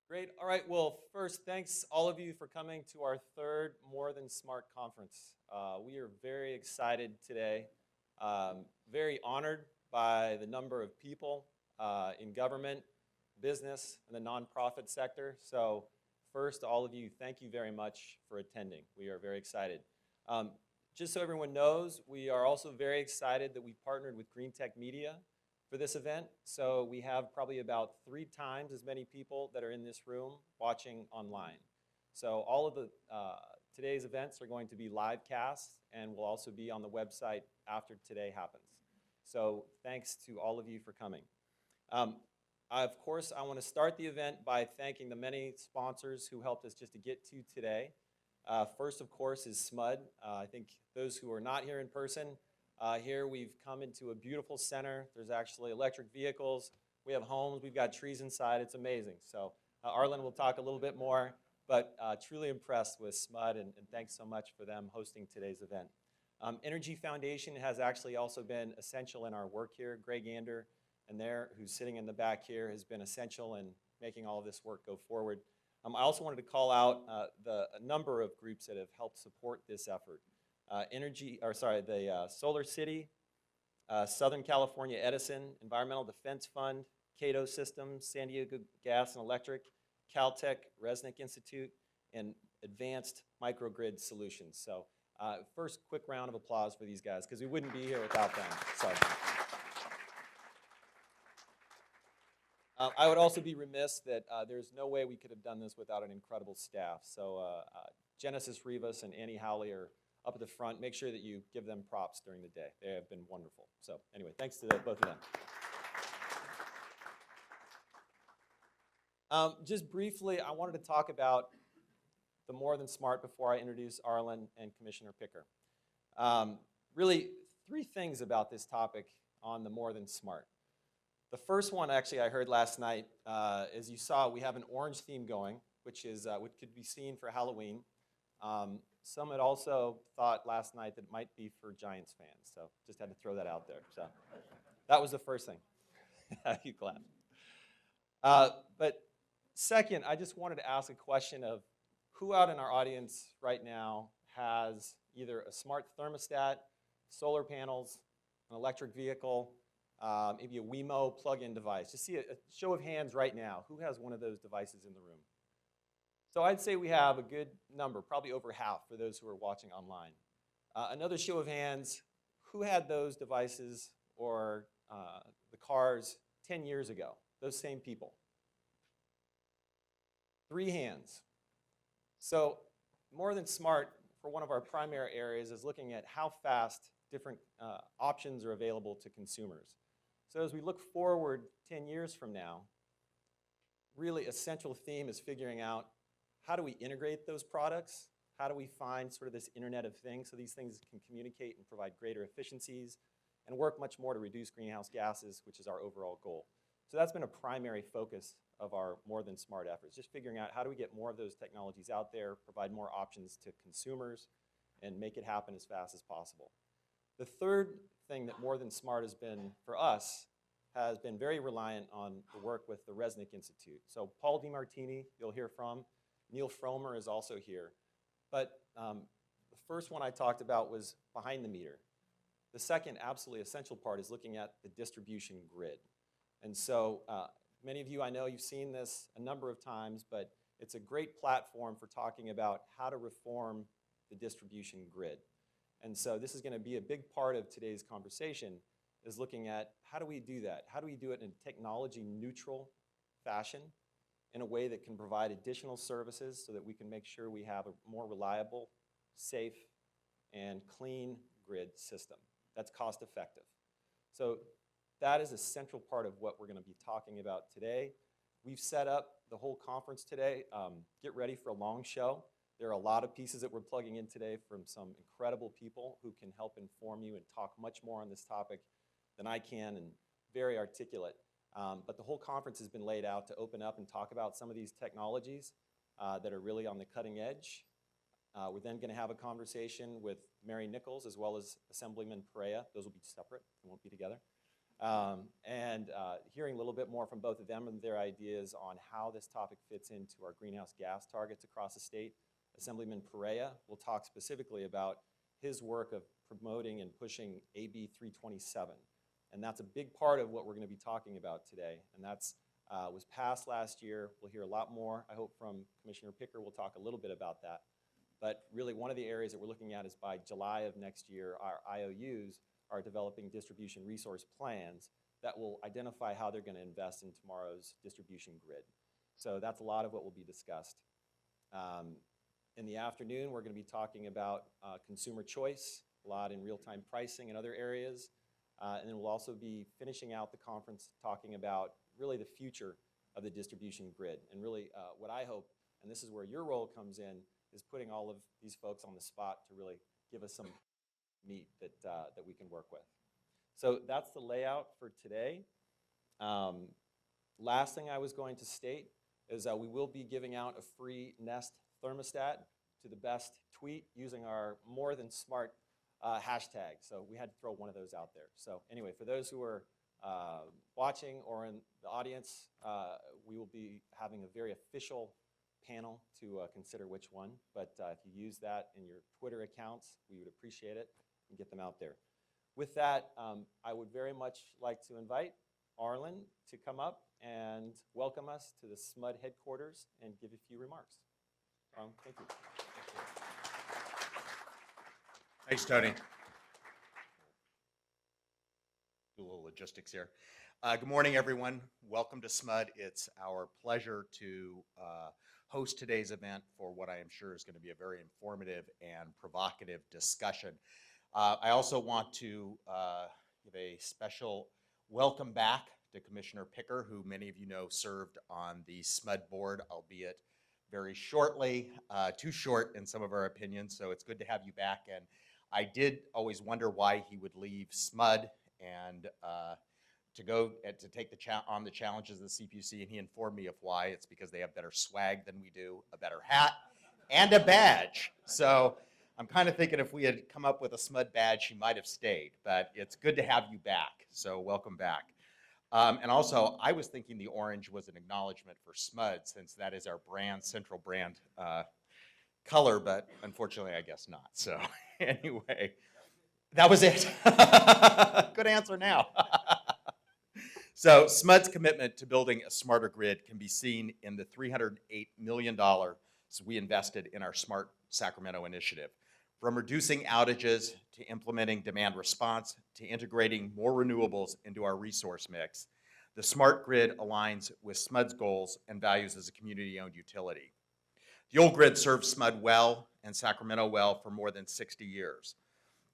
Great. All right. Well, first, thanks all of you for coming to our third More Than Smart conference. We are very excited today, very honored by the number of people in government, business, and the nonprofit sector. So first, all of you, thank you very much for attending. We are very excited. Um, just so everyone knows, we are also very excited that we partnered with Green Tech Media for this event. So we have probably about 3 times as many people that are in this room watching online. So all of the today's events are going to be live casts and will also be on the website after today happens. So thanks to all of you for coming. Of course, I want to start the event by thanking the many sponsors who helped us just to get to today. First, of course, is SMUD. I think those who are not here in person, here we've come into a beautiful center. There's actually electric vehicles. We have homes. We've got trees inside. It's amazing. So Arlen will talk a little bit more, but truly impressed with SMUD, and thanks so much for them hosting today's event. Energy Foundation has actually also been essential in our work here. Greg Ander, and there, who's sitting in the back here, has been essential in making all of this work go forward. I also wanted to call out a number of groups that have helped support this effort. Solar City, Southern California Edison, Environmental Defense Fund, Cato Systems, San Diego Gas and Electric, Caltech, Resnick Institute, and Advanced Microgrid Solutions. So first, quick round of applause for these guys, because we wouldn't be here without them. So. I would also be remiss that there's no way we could have done this without an incredible staff. So Genesis Rivas and Annie Howley are up at the front. Make sure that you give them props during the day. They have been wonderful. So anyway, thanks to both of them. Just briefly, I wanted to talk about the More Than Smart before I introduce Arlen and Commissioner Picker. Really, 3 things about this topic on the More Than Smart. The first one, actually, I heard last night. As you saw, we have an orange theme going, which could be seen for Halloween. Some had also thought last night that it might be for Giants fans, so just had to throw that out there. So that was the first thing. You clap. But second, I just wanted to ask a question of who out in our audience right now has either a smart thermostat, solar panels, an electric vehicle, maybe a Wemo plug-in device. Just see a show of hands right now. Who has one of those devices in the room? So I'd say we have a good number, probably over half for those who are watching online. Another show of hands, who had those devices or the cars 10 years ago? Those same people. 3 hands. So More Than Smart, for one of our primary areas, is looking at how fast different options are available to consumers. So as we look forward 10 years from now, really a central theme is figuring out how do we integrate those products? How do we find sort of this Internet of Things so these things can communicate and provide greater efficiencies and work much more to reduce greenhouse gases, which is our overall goal. So that's been a primary focus of our More Than Smart efforts, just figuring out how do we get more of those technologies out there, provide more options to consumers, and make it happen as fast as possible. The third thing that More Than Smart has been for us has been very reliant on the work with the Resnick Institute. So Paul DiMartini, you'll hear from. Neil Fromer is also here. But the first one I talked about was behind the meter. The second absolutely essential part is looking at the distribution grid. And so many of you, I know you've seen this a number of times, but it's a great platform for talking about how to reform the distribution grid. And so this is going to be a big part of today's conversation, is looking at how do we do that? How do we do it in a technology-neutral fashion in a way that can provide additional services so that we can make sure we have a more reliable, safe, and clean grid system that's cost-effective. So that is a central part of what we're going to be talking about today. We've set up the whole conference today. Get ready for a long show. There are a lot of pieces that we're plugging in today from some incredible people who can help inform you and talk much more on this topic than I can, and very articulate. But the whole conference has been laid out to open up and talk about some of these technologies that are really on the cutting edge. We're then going to have a conversation with Mary Nichols as well as Assemblyman Perea. Those will be separate, they won't be together. and hearing a little bit more from both of them and their ideas on how this topic fits into our greenhouse gas targets across the state. Assemblyman Perea will talk specifically about his work of promoting and pushing AB 327. And that's a big part of what we're going to be talking about today. And that's was passed last year. We'll hear a lot more, I hope, from Commissioner Picker. We'll talk a little bit about that. But really, one of the areas that we're looking at is by July of next year, our IOUs are developing distribution resource plans that will identify how they're going to invest in tomorrow's distribution grid. So that's a lot of what will be discussed. In the afternoon, we're going to be talking about consumer choice, a lot in real-time pricing and other areas. And then we'll also be finishing out the conference talking about really the future of the distribution grid. And really what I hope, and this is where your role comes in, is putting all of these folks on the spot to really give us some meat that we can work with. So that's the layout for today. Last thing I was going to state is that we will be giving out a free Nest thermostat to the best tweet using our More Than Smart hashtag. So we had to throw one of those out there. So anyway, for those who are watching or in the audience, we will be having a very official panel to consider which one. But if you use that in your Twitter accounts, we would appreciate it and get them out there. With that, I would very much like to invite Arlen to come up and welcome us to the SMUD headquarters and give a few remarks. Thank you. Thanks, Tony. Do a little logistics here. Good morning, everyone. Welcome to SMUD. It's our pleasure to host today's event for what I am sure is going to be a very informative and provocative discussion. I also want to give a special welcome back to Commissioner Picker, who many of you know served on the SMUD board, albeit very shortly, too short in some of our opinions, so it's good to have you back. And I did always wonder why he would leave SMUD and to go to take on the challenges of the CPUC, and he informed me of why. It's because they have better swag than we do, a better hat, and a badge. So I'm kind of thinking if we had come up with a SMUD badge, he might have stayed, but it's good to have you back, so welcome back. And also, I was thinking the orange was an acknowledgement for SMUD, since that is our brand, central brand color, but unfortunately, I guess not. So anyway, that was it. Good answer now. So SMUD's commitment to building a smarter grid can be seen in the $308 million we invested in our Smart Sacramento initiative. From reducing outages to implementing demand response to integrating more renewables into our resource mix, the smart grid aligns with SMUD's goals and values as a community-owned utility. The old grid served SMUD well and Sacramento well for more than 60 years.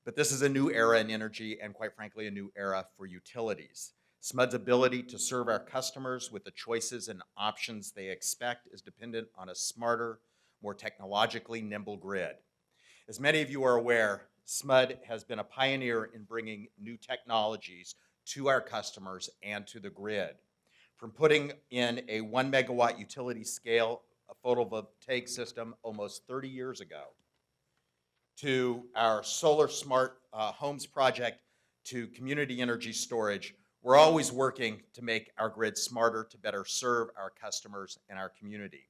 But this is a new era in energy and, quite frankly, a new era for utilities. SMUD's ability to serve our customers with the choices and options they expect is dependent on a smarter, more technologically nimble grid. As many of you are aware, SMUD has been a pioneer in bringing new technologies to our customers and to the grid. From putting in a 1 megawatt utility scale, a photovoltaic system almost 30 years ago, to our solar smart homes project, to community energy storage, we're always working to make our grid smarter to better serve our customers and our community.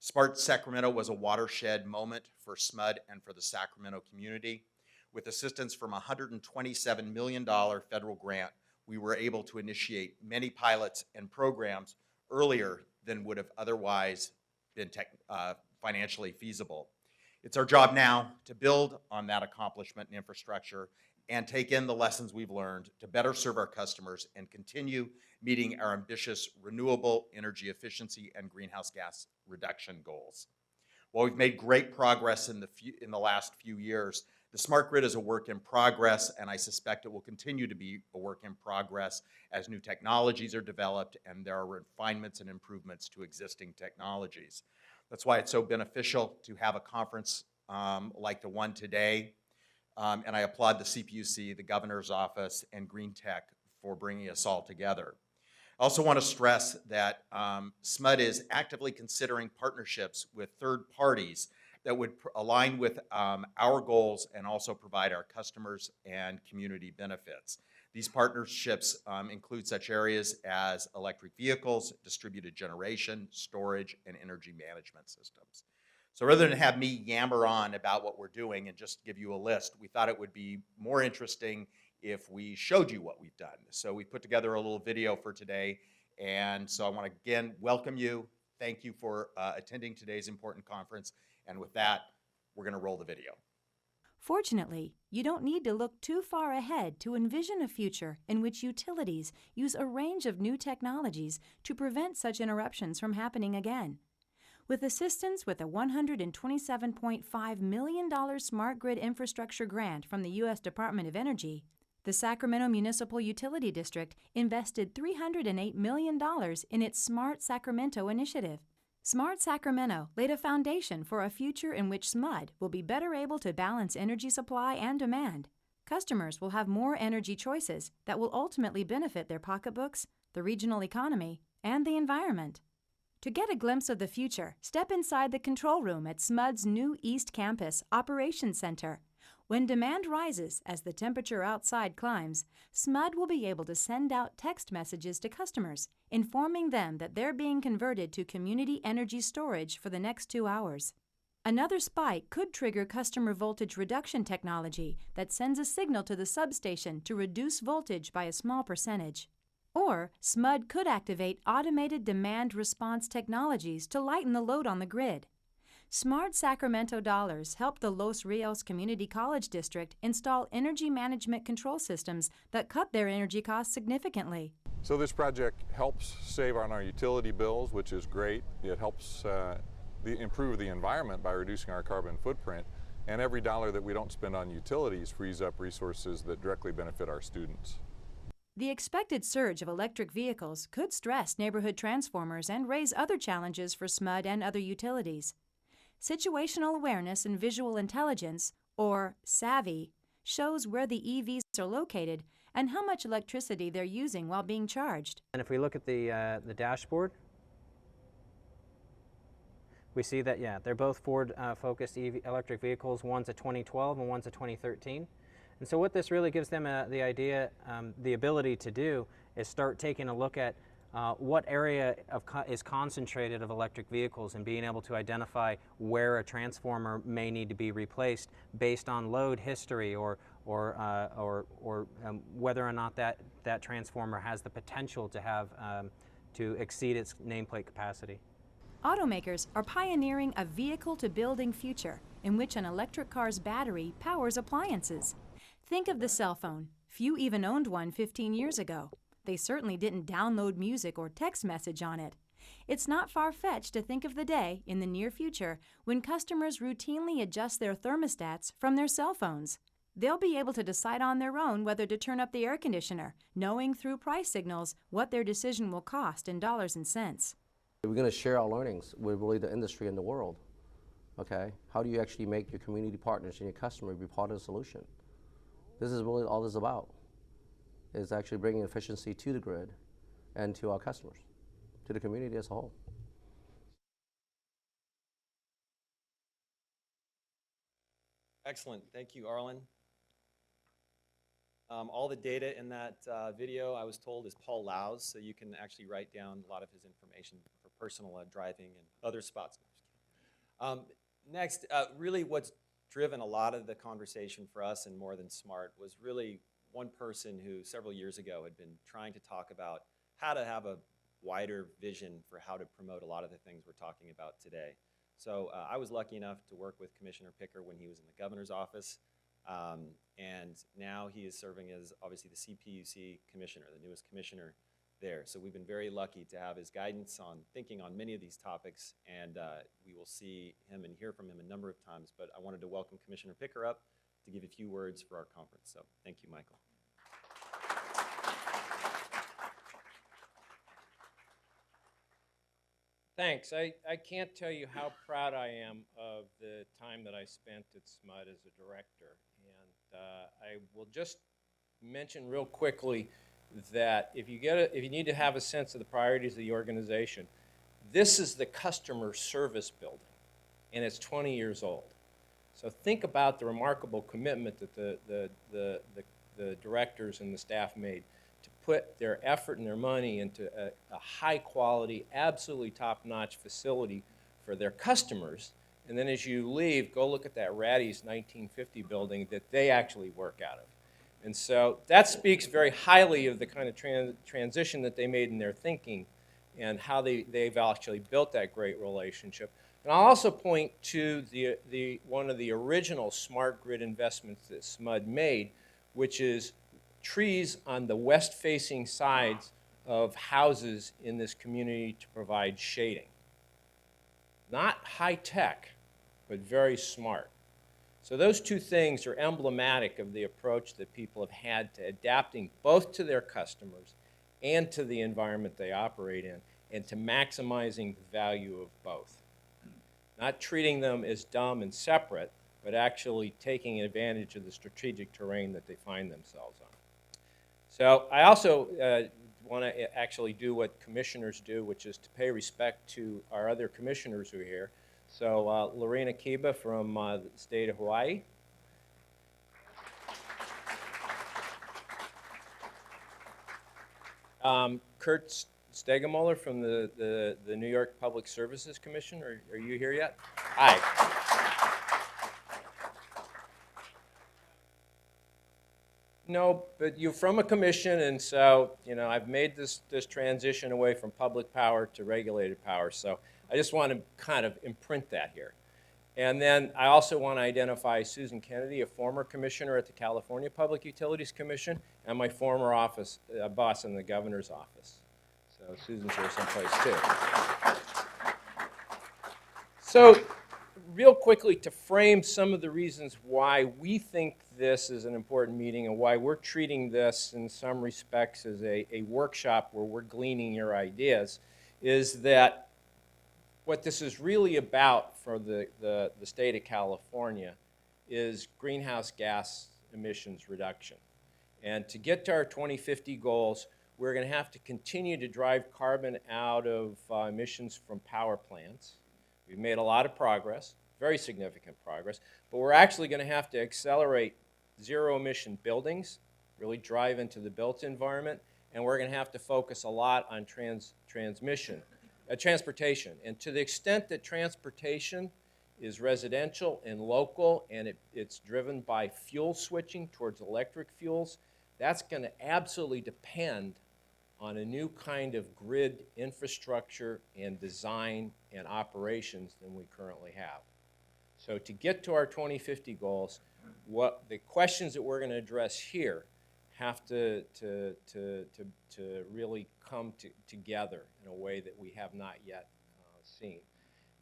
Smart Sacramento was a watershed moment for SMUD and for the Sacramento community. With assistance from a $127 million federal grant, we were able to initiate many pilots and programs earlier than would have otherwise been financially feasible. It's our job now to build on that accomplishment and infrastructure and take in the lessons we've learned to better serve our customers and continue meeting our ambitious renewable energy efficiency and greenhouse gas reduction goals. While we've made great progress in the last few years, the smart grid is a work in progress, and I suspect it will continue to be a work in progress as new technologies are developed and there are refinements and improvements to existing technologies. That's why it's so beneficial to have a conference like the one today. And I applaud the CPUC, the governor's office, and Green Tech for bringing us all together. I also want to stress that SMUD is actively considering partnerships with third parties that would align with our goals and also provide our customers and community benefits. These partnerships include such areas as electric vehicles, distributed generation, storage, and energy management systems. So rather than have me yammer on about what we're doing and just give you a list, we thought it would be more interesting if we showed you what we've done. So we put together a little video for today. And so I want to again welcome you. Thank you for attending today's important conference. And with that, we're going to roll the video. Fortunately, you don't need to look too far ahead to envision a future in which utilities use a range of new technologies to prevent such interruptions from happening again. With assistance with a $127.5 million Smart Grid Infrastructure grant from the U.S. Department of Energy, the Sacramento Municipal Utility District invested $308 million in its Smart Sacramento initiative. Smart Sacramento laid a foundation for a future in which SMUD will be better able to balance energy supply and demand. Customers will have more energy choices that will ultimately benefit their pocketbooks, the regional economy, and the environment. To get a glimpse of the future, step inside the control room at SMUD's new East Campus Operations Center. When demand rises as the temperature outside climbs, SMUD will be able to send out text messages to customers, informing them that they're being converted to community energy storage for the next 2 hours. Another spike could trigger customer voltage reduction technology that sends a signal to the substation to reduce voltage by a small percentage. Or SMUD could activate automated demand response technologies to lighten the load on the grid. Smart Sacramento dollars helped the Los Rios Community College District install energy management control systems that cut their energy costs significantly. So this project helps save on our utility bills, which is great. It helps improve the environment by reducing our carbon footprint. And every dollar that we don't spend on utilities frees up resources that directly benefit our students. The expected surge of electric vehicles could stress neighborhood transformers and raise other challenges for SMUD and other utilities. Situational awareness and visual intelligence, or SAVI, shows where the EVs are located and how much electricity they're using while being charged. And if we look at the dashboard, we see that, yeah, they're both Ford-focused electric vehicles. One's a 2012 and one's a 2013. And so what this really gives them the ability to do is start taking a look at what area is concentrated of electric vehicles and being able to identify where a transformer may need to be replaced based on load history or whether or not that transformer has the potential to have to exceed its nameplate capacity. Automakers are pioneering a vehicle-to-building future in which an electric car's battery powers appliances. Think of the cell phone. Few even owned one 15 years ago. They certainly didn't download music or text message on it. It's not far-fetched to think of the day, in the near future, when customers routinely adjust their thermostats from their cell phones. They'll be able to decide on their own whether to turn up the air conditioner, knowing through price signals what their decision will cost in dollars and cents. We're going to share our learnings with really the industry and the world. Okay? How do you actually make your community partners and your customer be part of the solution? This is really all this is about. Is actually bringing efficiency to the grid and to our customers, to the community as a whole. Excellent. Thank you, Arlen. All the data in that video, I was told, is Paul Lau's, so you can actually write down a lot of his information for personal driving and other spots. Next, really what's driven a lot of the conversation for us in More Than Smart was really one person who several years ago had been trying to talk about how to have a wider vision for how to promote a lot of the things we're talking about today. So I was lucky enough to work with Commissioner Picker when he was in the governor's office, and now he is serving as obviously the CPUC commissioner, the newest commissioner there. So we've been very lucky to have his guidance on thinking on many of these topics, and we will see him and hear from him a number of times, but I wanted to welcome Commissioner Picker up to give a few words for our conference. So thank you, Michael. Thanks. I can't tell you how proud I am of the time that I spent at SMUD as a director. And I will just mention real quickly that if you need to have a sense of the priorities of the organization, this is the customer service building, and it's 20 years old. So think about the remarkable commitment that the the directors and the staff made to put their effort and their money into a high quality, absolutely top-notch facility for their customers. And then as you leave, go look at that Ratty's 1950 building that they actually work out of. And so that speaks very highly of the kind of transition that they made in their thinking and how they've actually built that great relationship. And I'll also point to one of the original smart grid investments that SMUD made, which is trees on the west-facing sides of houses in this community to provide shading. Not high-tech, but very smart. So those two things are emblematic of the approach that people have had to adapting both to their customers and to the environment they operate in, and to maximizing the value of both. Not treating them as dumb and separate, but actually taking advantage of the strategic terrain that they find themselves on. So I also want to actually do what commissioners do, which is to pay respect to our other commissioners who are here. So Lorena Kiba from the state of Hawaii. Kurt Stegemuller from the New York Public Services Commission. Are you here yet? Hi. No, but you're from a commission, and so, you know, I've made this transition away from public power to regulated power, so I just want to kind of imprint that here. And then I also want to identify Susan Kennedy, a former commissioner at the California Public Utilities Commission, and my former boss in the governor's office. So Susan's here someplace too. So real quickly, to frame some of the reasons why we think this is an important meeting and why we're treating this in some respects as a workshop where we're gleaning your ideas, is that what this is really about for the state of California is greenhouse gas emissions reduction. And to get to our 2050 goals, we're going to have to continue to drive carbon out of emissions from power plants. We've made a lot of progress, very significant progress, but we're actually going to have to accelerate zero-emission buildings, really drive into the built environment, and we're going to have to focus a lot on transportation. And to the extent that transportation is residential and local, and it's driven by fuel switching towards electric fuels, that's going to absolutely depend on a new kind of grid infrastructure and design and operations than we currently have. So to get to our 2050 goals, what the questions that we're going to address here have to really come together in a way that we have not yet seen.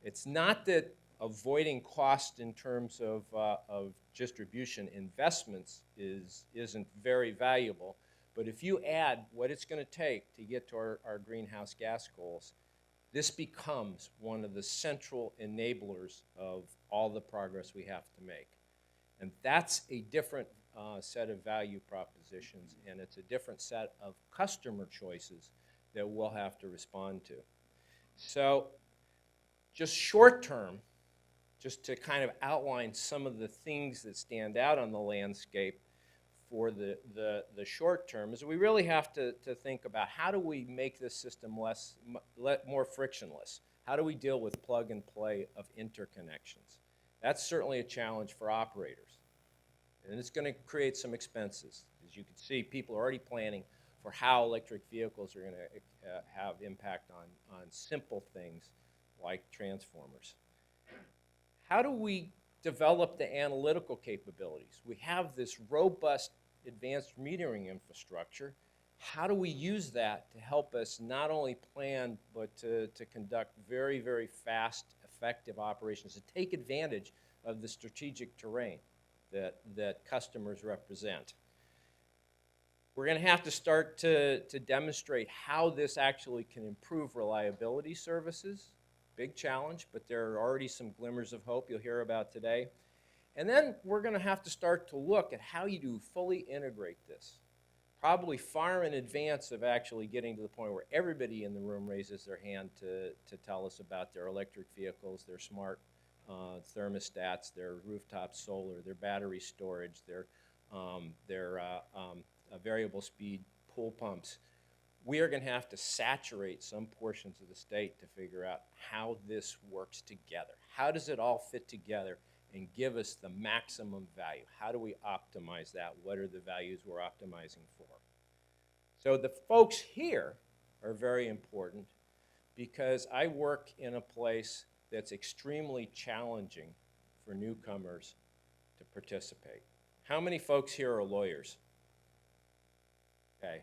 It's not that avoiding cost in terms of distribution investments isn't very valuable, but if you add what it's going to take to get to our greenhouse gas goals, this becomes one of the central enablers of all the progress we have to make. And that's a different set of value propositions, and it's a different set of customer choices that we'll have to respond to. So just short term, just to kind of outline some of the things that stand out on the landscape for the short term, is we really have to think about how do we make this system more frictionless? How do we deal with plug and play of interconnections? That's certainly a challenge for operators. And it's going to create some expenses. As you can see, people are already planning for how electric vehicles are going to have impact on simple things like transformers. How do we develop the analytical capabilities? We have this robust advanced metering infrastructure. How do we use that to help us not only plan, but to conduct very, very fast, effective operations, to take advantage of the strategic terrain that customers represent? We're going to have to start to demonstrate how this actually can improve reliability services. Big challenge, but there are already some glimmers of hope you'll hear about today. And then we're going to have to start to look at how you do fully integrate this, probably far in advance of actually getting to the point where everybody in the room raises their hand to tell us about their electric vehicles, their smart thermostats, their rooftop solar, their battery storage, their their variable speed pool pumps. We are going to have to saturate some portions of the state to figure out how this works together. How does it all fit together and give us the maximum value? How do we optimize that? What are the values we're optimizing for? So the folks here are very important because I work in a place that's extremely challenging for newcomers to participate. How many folks here are lawyers? Okay.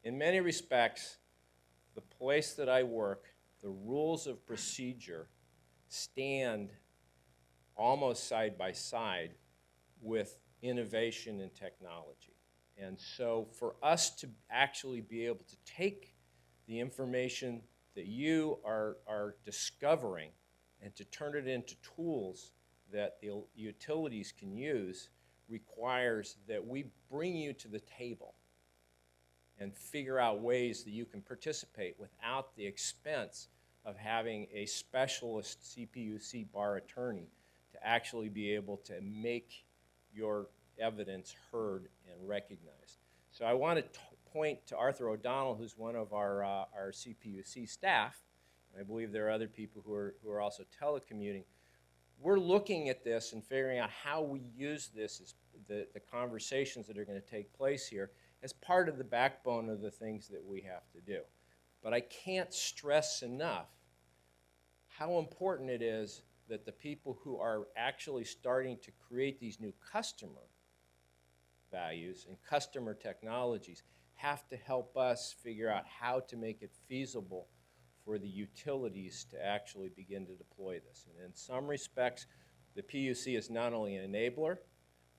In many respects, the place that I work, the rules of procedure stand almost side by side with innovation and technology. And so for us to actually be able to take the information that you are discovering and to turn it into tools that the utilities can use requires that we bring you to the table and figure out ways that you can participate without the expense of having a specialist CPUC bar attorney to actually be able to make your evidence heard and recognized. So I want to point to Arthur O'Donnell, who's one of our CPUC staff. And I believe there are other people who are also telecommuting. We're looking at this and figuring out how we use this as the conversations that are going to take place here as part of the backbone of the things that we have to do. But I can't stress enough how important it is that the people who are actually starting to create these new customer values and customer technologies have to help us figure out how to make it feasible for the utilities to actually begin to deploy this. And in some respects, the PUC is not only an enabler,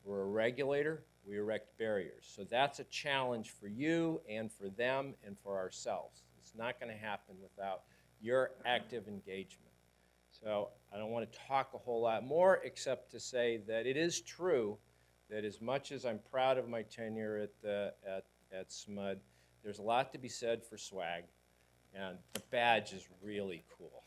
we're a regulator, we erect barriers. So that's a challenge for you and for them and for ourselves. It's not going to happen without your active engagement. So I don't want to talk a whole lot more except to say that it is true that as much as I'm proud of my tenure at SMUD, there's a lot to be said for swag, and the badge is really cool.